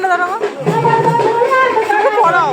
না দাঁড়াও পড়াও।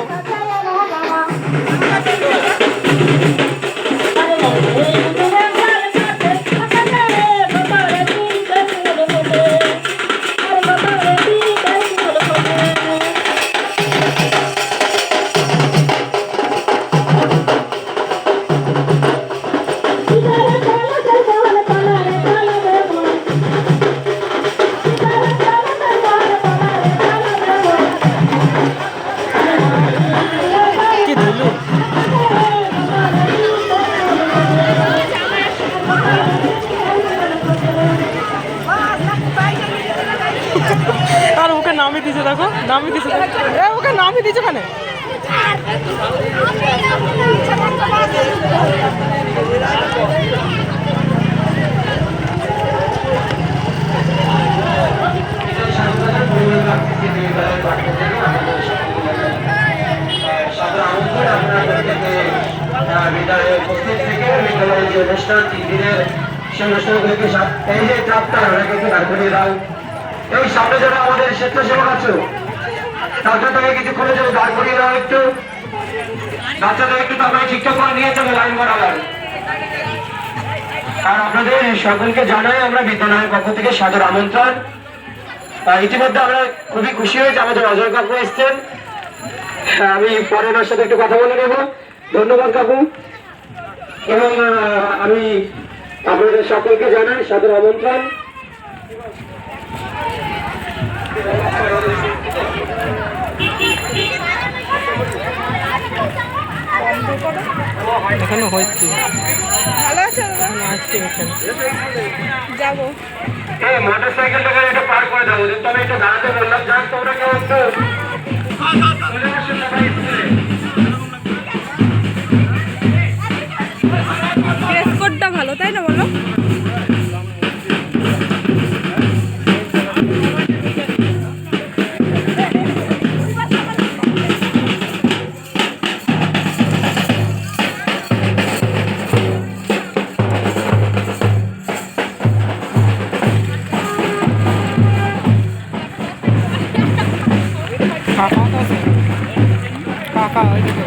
আর ওকে নামই দিছে, দেখো নামই দিছে, ওকে নামই দিছে কেন? বিদ্যালয়ে উপস্থিত থেকে বিদ্যালয়ের যে অনুষ্ঠান 3 দিনের সে অনুষ্ঠানগুলিকে এই যে চাপটা ওনাকে দাঁড় করিয়ে দাও। এই সামনে যারা আমাদের স্বেচ্ছাসেবক আছো তাদের থেকে কিছুক্ষণের জন্য দাঁড় করিয়ে দাও একটু, বাচ্চাদের একটু তারপরে ঠিকঠাক করে নিয়ে যাবে লাইন বরাবর। আর আপনাদের সকলকে জানাই আমরা বিদ্যালয়ের পক্ষ থেকে সাদর আমন্ত্রণ। ইতিমধ্যে আমরা খুবই খুশি হয়েছি আমাদের অজয় কাকু এসছেন। আমি পরে ওনার সাথে একটু কথা বলে নেব। ধন্যবাদ কাকু। এবং আমি আপনাদের সকলকে জানাই সাদর আমন্ত্রণ। এখনো হচ্ছে, ভালো আছে আসছে এখানে যাবো। মোটর সাইকেলটাকে একটু পার করে দেবো, কিন্তু আমি একটু দাঁড়াতে বললাম। যাক তোমরা কেউ একটু চলে আসুন না ভাই স্কুলে। ড্রেস কোডটা ভালো তাই না বলো? কাকা তো আছে, কাকা ওইদিকে।